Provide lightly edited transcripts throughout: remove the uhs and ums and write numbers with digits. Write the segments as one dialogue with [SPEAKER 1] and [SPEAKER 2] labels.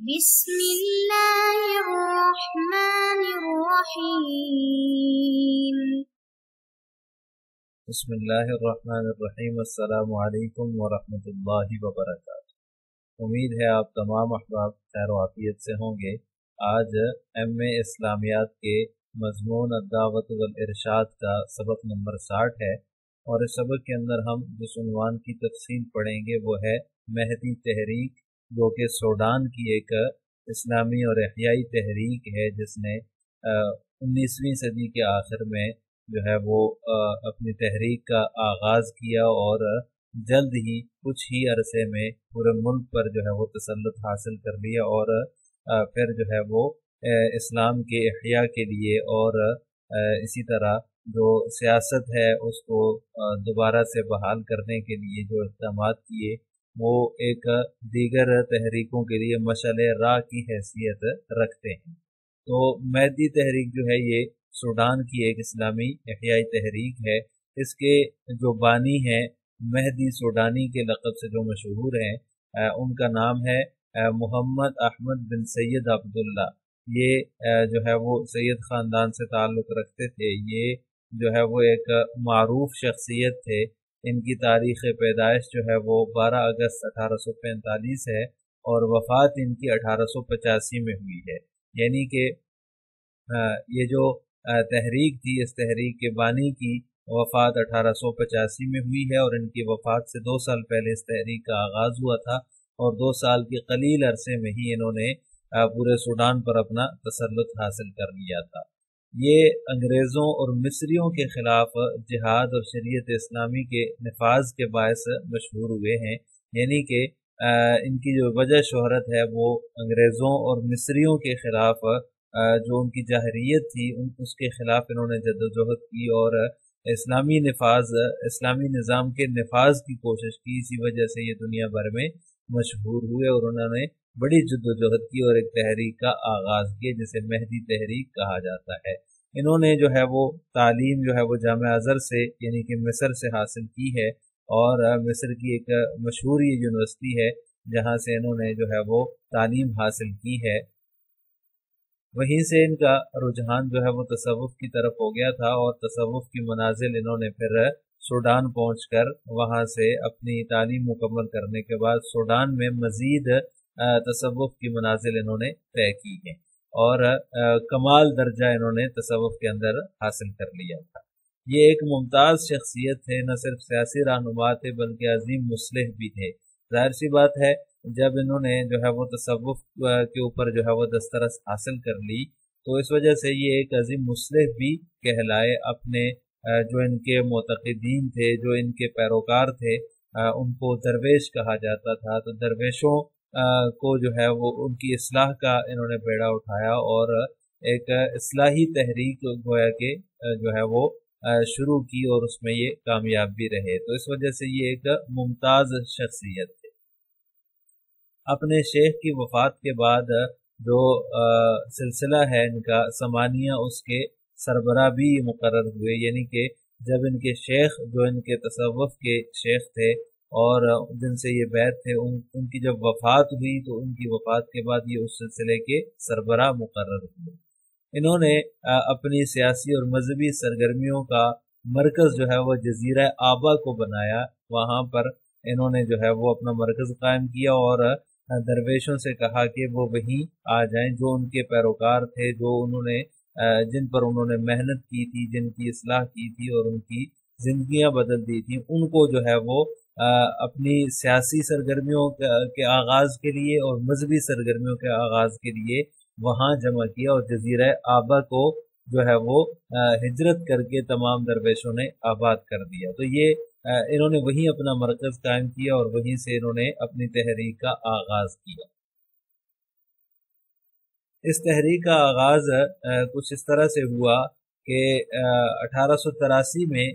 [SPEAKER 1] بسم اللہ الرحمن الرحیم۔
[SPEAKER 2] بسم اللہ الرحمن الرحیم۔ السلام علیکم ورحمۃ اللہ وبرکاتہ۔ امید ہے آپ تمام احباب خیر و عافیت سے ہوں گے۔ آج ایم اے اسلامیات کے مضمون الدعوت والارشاد کا سبق نمبر 60 ہے، اور اس سبق کے اندر ہم جس عنوان کی تفصیل پڑھیں گے وہ ہے مہدی تحریک، جو کہ سوڈان کی ایک اسلامی اور احیائی تحریک ہے، جس نے 19ویں صدی کے آخر میں جو ہے وہ اپنی تحریک کا آغاز کیا، اور جلد ہی کچھ ہی عرصے میں پورے ملک پر جو ہے وہ تسلط حاصل کر لیا، اور پھر جو ہے وہ اسلام کے احیاء کے لیے اور اسی طرح جو سیاست ہے اس کو دوبارہ سے بحال کرنے کے لیے جو اقدامات کیے وہ ایک دیگر تحریکوں کے لیے مشعل راہ کی حیثیت رکھتے ہیں۔ تو مہدی تحریک جو ہے یہ سوڈان کی ایک اسلامی احیائی تحریک ہے۔ اس کے جو بانی ہیں مہدی سوڈانی کے لقب سے جو مشہور ہیں، ان کا نام ہے محمد احمد بن سید عبداللہ۔ یہ جو ہے وہ سید خاندان سے تعلق رکھتے تھے۔ یہ جو ہے وہ ایک معروف شخصیت تھے۔ ان کی تاریخ پیدائش جو ہے وہ 12 اگست 1845 ہے، اور وفات ان کی 1885 میں ہوئی ہے۔ یعنی کہ یہ جو تحریک تھی، اس تحریک کے بانی کی وفات 1885 میں ہوئی ہے، اور ان کی وفات سے 2 سال پہلے اس تحریک کا آغاز ہوا تھا، اور 2 سال کے قلیل عرصے میں ہی انہوں نے پورے سوڈان پر اپنا تسلط حاصل کر لیا تھا۔ یہ انگریزوں اور مصریوں کے خلاف جہاد اور شریعت اسلامی کے نفاذ کے باعث مشہور ہوئے ہیں۔ یعنی کہ ان کی جو وجہ شہرت ہے وہ انگریزوں اور مصریوں کے خلاف جو ان کی جاہریت تھی اس کے خلاف انہوں نے جدوجہد کی، اور اسلامی نظام کے نفاذ کی کوشش کی۔ اسی وجہ سے یہ دنیا بھر میں مشہور ہوئے، اور انہوں نے بڑی جدوجہد کی اور ایک تحریک کا آغاز کیا جسے مہدی تحریک کہا جاتا ہے۔ انہوں نے جو ہے وہ تعلیم جو ہے وہ جامعہ ازہر سے یعنی کہ مصر سے حاصل کی ہے، اور مصر کی ایک مشہور یہ یونیورسٹی ہے جہاں سے انہوں نے جو ہے وہ تعلیم حاصل کی ہے۔ وہیں سے ان کا رجحان جو ہے وہ تصوف کی طرف ہو گیا تھا، اور تصوف کی منازل انہوں نے پھر سوڈان پہنچ کر وہاں سے اپنی تعلیم مکمل کرنے کے بعد سوڈان میں مزید تصوف کی منازل انہوں نے طے کی ہیں، اور کمال درجہ انہوں نے تصوف کے اندر حاصل کر لیا تھا۔ یہ ایک ممتاز شخصیت تھے، نہ صرف سیاسی رہنما تھے بلکہ عظیم مصلح بھی تھے۔ ظاہر سی بات ہے جب انہوں نے جو ہے وہ تصوف کے اوپر جو ہے وہ دسترس حاصل کر لی تو اس وجہ سے یہ ایک عظیم مصلح بھی کہلائے۔ اپنے جو ان کے معتقدین تھے، جو ان کے پیروکار تھے، ان کو درویش کہا جاتا تھا۔ تو درویشوں کو جو ہے وہ ان کی اصلاح کا انہوں نے بیڑا اٹھایا، اور ایک اصلاحی تحریک گویا کہ جو ہے وہ شروع کی، اور اس میں یہ کامیاب بھی رہے۔ تو اس وجہ سے یہ ایک ممتاز شخصیت تھے۔ اپنے شیخ کی وفات کے بعد جو سلسلہ ہے ان کا سمانیہ، اس کے سربراہ بھی مقرر ہوئے۔ یعنی کہ جب ان کے شیخ جو ان کے تصوف کے شیخ تھے اور جن سے یہ بیعت تھے، ان کی جب وفات ہوئی تو ان کی وفات کے بعد یہ اس سلسلے کے سربراہ مقرر ہوئے۔ انہوں نے اپنی سیاسی اور مذہبی سرگرمیوں کا مرکز جو ہے وہ جزیرہ آبا کو بنایا۔ وہاں پر انہوں نے جو ہے وہ اپنا مرکز قائم کیا، اور درویشوں سے کہا کہ وہ وہیں آ جائیں، جو ان کے پیروکار تھے، جو جن پر انہوں نے محنت کی تھی، جن کی اصلاح کی تھی اور ان کی زندگیاں بدل دی تھیں، ان کو جو ہے وہ اپنی سیاسی سرگرمیوں کے آغاز کے لیے اور مذہبی سرگرمیوں کے آغاز کے لیے وہاں جمع کیا، اور جزیرہ آبا کو جو ہے وہ ہجرت کر کے تمام درویشوں نے آباد کر دیا۔ تو یہ انہوں نے وہیں اپنا مرکز قائم کیا، اور وہیں سے انہوں نے اپنی تحریک کا آغاز کیا۔ اس تحریک کا آغاز کچھ اس طرح سے ہوا کہ 1883 میں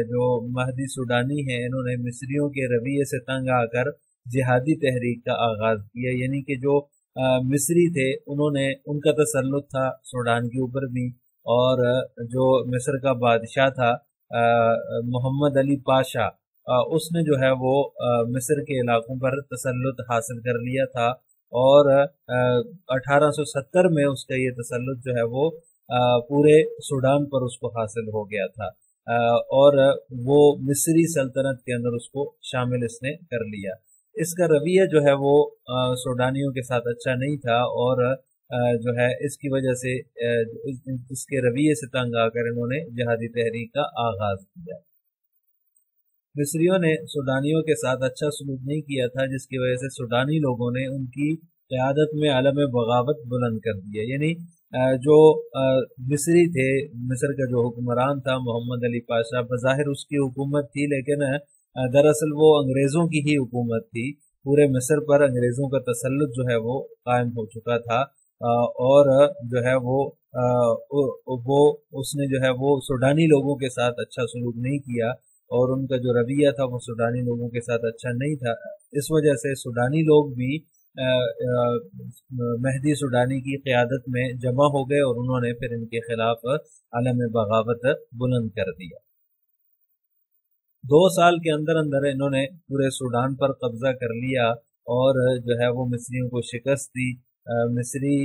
[SPEAKER 2] جو مہدی سوڈانی ہیں، انہوں نے مصریوں کے رویے سے تنگ آ کر جہادی تحریک کا آغاز کیا۔ یعنی کہ جو مصری تھے ان کا تسلط تھا سوڈان کے اوپر بھی، اور جو مصر کا بادشاہ تھا محمد علی پاشا، اس نے جو ہے وہ مصر کے علاقوں پر تسلط حاصل کر لیا تھا، اور 1870 میں اس کا یہ تسلط جو ہے وہ پورے سوڈان پر اس کو حاصل ہو گیا تھا، اور وہ مصری سلطنت کے اندر اس کو شامل اس نے کر لیا۔ اس کا رویہ جو ہے وہ سوڈانیوں کے ساتھ اچھا نہیں تھا، اور جو ہے اس کی وجہ سے اس کے رویے سے تنگ آ کر انہوں نے جہادی تحریک کا آغاز کیا۔ مصریوں نے سوڈانیوں کے ساتھ اچھا سلوک نہیں کیا تھا، جس کی وجہ سے سوڈانی لوگوں نے ان کی قیادت میں علم بغاوت بلند کر دیا۔ یعنی جو مصری تھے، مصر کا جو حکمران تھا محمد علی پاشا، بظاہر اس کی حکومت تھی، لیکن دراصل وہ انگریزوں کی ہی حکومت تھی۔ پورے مصر پر انگریزوں کا تسلط جو ہے وہ قائم ہو چکا تھا، اور جو ہے وہ اس نے جو ہے وہ سوڈانی لوگوں کے ساتھ اچھا سلوک نہیں کیا، اور ان کا جو رویہ تھا وہ سوڈانی لوگوں کے ساتھ اچھا نہیں تھا۔ اس وجہ سے سوڈانی لوگ بھی مہدی سوڈانی کی قیادت میں جمع ہو گئے، اور انہوں نے پھر ان کے خلاف علم بغاوت بلند کر دیا۔ 2 سال کے اندر اندر انہوں نے پورے سوڈان پر قبضہ کر لیا، اور جو ہے وہ مصریوں کو شکست دی۔ مصری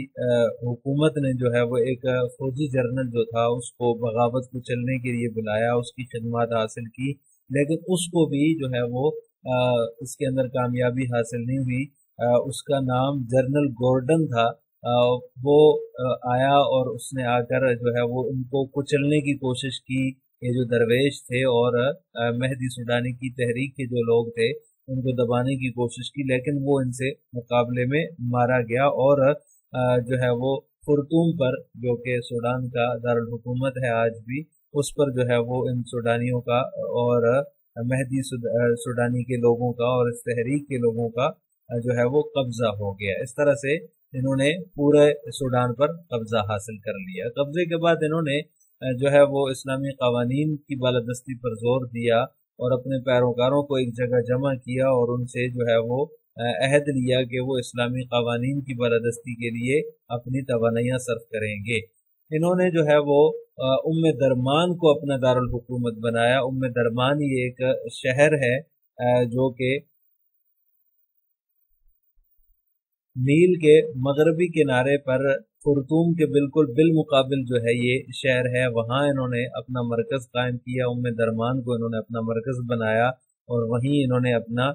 [SPEAKER 2] حکومت نے جو ہے وہ ایک فوجی جرنل جو تھا اس کو بغاوت کو چلنے کے لیے بلایا، اس کی خدمات حاصل کی، لیکن اس کو بھی جو ہے وہ اس کے اندر کامیابی حاصل نہیں ہوئی۔ اس کا نام جنرل گورڈن تھا۔ وہ آیا اور اس نے آ کر جو ہے وہ ان کو کچلنے کی کوشش کی۔ یہ جو درویش تھے اور مہدی سوڈانی کی تحریک کے جو لوگ تھے ان کو دبانے کی کوشش کی، لیکن وہ ان سے مقابلے میں مارا گیا، اور جو ہے وہ خرطوم پر، جو کہ سوڈان کا دارالحکومت ہے آج بھی، اس پر جو ہے وہ ان سوڈانیوں کا اور مہدی سوڈانی کے لوگوں کا اور اس تحریک کے لوگوں کا جو ہے وہ قبضہ ہو گیا۔ اس طرح سے انہوں نے پورے سوڈان پر قبضہ حاصل کر لیا۔ قبضے کے بعد انہوں نے جو ہے وہ اسلامی قوانین کی بالادستی پر زور دیا، اور اپنے پیروکاروں کو ایک جگہ جمع کیا، اور ان سے جو ہے وہ عہد لیا کہ وہ اسلامی قوانین کی بالادستی کے لیے اپنی توانائیاں صرف کریں گے۔ انہوں نے جو ہے وہ درمان کو اپنا دارالحکومت بنایا۔ درمان یہ ایک شہر ہے جو کہ نیل کے مغربی کنارے پر خرطوم کے بالکل بالمقابل جو ہے یہ شہر ہے۔ وہاں انہوں نے اپنا مرکز قائم کیا، درمان کو انہوں نے اپنا مرکز بنایا، اور وہیں انہوں نے اپنا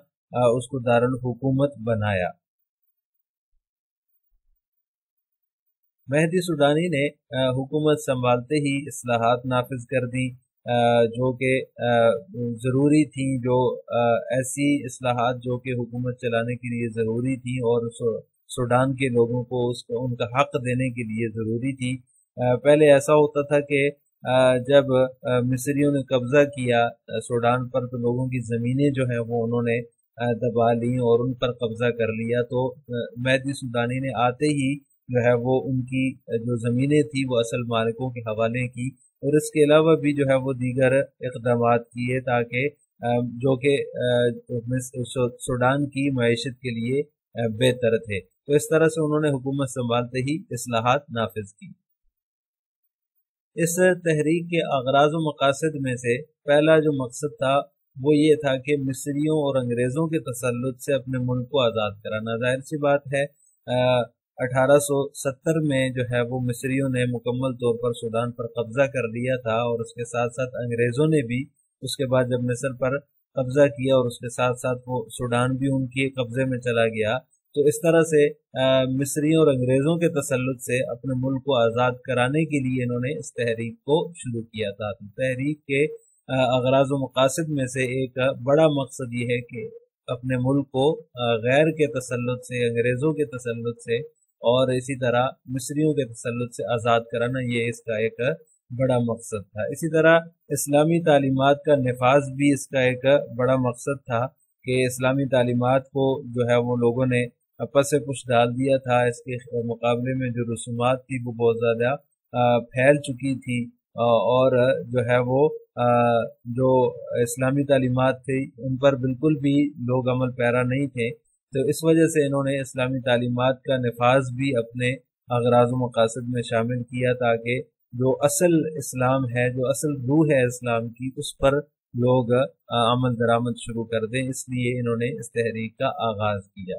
[SPEAKER 2] اس کو دارالحکومت بنایا۔ مہدی سوڈانی نے حکومت سنبھالتے ہی اصلاحات نافذ کر دی جو کہ ضروری تھیں، جو ایسی اصلاحات جو کہ حکومت چلانے کے لیے ضروری تھیں اور سوڈان کے لوگوں کو ان کا حق دینے کے لیے ضروری تھی۔ پہلے ایسا ہوتا تھا کہ جب مصریوں نے قبضہ کیا سوڈان پر تو لوگوں کی زمینیں جو ہیں وہ انہوں نے دبا لیں اور ان پر قبضہ کر لیا، تو مہدی سوڈانی نے آتے ہی جو ہے وہ ان کی جو زمینیں تھیں وہ اصل مالکوں کے حوالے کی، اور اس کے علاوہ بھی جو ہے وہ دیگر اقدامات کیے تاکہ جو کہ سوڈان کی معیشت کے لیے بہتر تھے۔ تو اس طرح سے انہوں نے حکومت سنبھالتے ہی اصلاحات نافذ کی۔ اس تحریک کے اغراض و مقاصد میں سے پہلا جو مقصد تھا وہ یہ تھا کہ مصریوں اور انگریزوں کے تسلط سے اپنے ملک کو آزاد کرانا۔ ظاہر سی بات ہے 1870 میں جو ہے وہ مصریوں نے مکمل طور پر سوڈان پر قبضہ کر لیا تھا، اور اس کے ساتھ ساتھ انگریزوں نے بھی اس کے بعد جب مصر پر قبضہ کیا اور اس کے ساتھ ساتھ وہ سوڈان بھی ان کے قبضے میں چلا گیا، تو اس طرح سے مصریوں اور انگریزوں کے تسلط سے اپنے ملک کو آزاد کرانے کے لیے انہوں نے اس تحریک کو شروع کیا تھا۔ تحریک کے اغراض و مقاصد میں سے ایک بڑا مقصد یہ ہے کہ اپنے ملک کو غیر کے تسلط سے، انگریزوں کے تسلط سے اور اسی طرح مصریوں کے تسلط سے آزاد کرانا، یہ اس کا ایک بڑا مقصد تھا۔ اسی طرح اسلامی تعلیمات کا نفاذ بھی اس کا ایک بڑا مقصد تھا کہ اسلامی تعلیمات کو جو ہے وہ لوگوں نے پس پش ڈال دیا تھا۔ اس کے مقابلے میں جو رسومات تھی وہ بہت زیادہ پھیل چکی تھی، اور جو ہے وہ جو اسلامی تعلیمات تھی ان پر بالکل بھی لوگ عمل پیرا نہیں تھے، تو اس وجہ سے انہوں نے اسلامی تعلیمات کا نفاذ بھی اپنے اغراض و مقاصد میں شامل کیا، تاکہ جو اصل اسلام ہے، جو اصل روح ہے اسلام کی، اس پر لوگ عمل درآمد شروع کر دیں۔ اس لیے انہوں نے اس تحریک کا آغاز کیا۔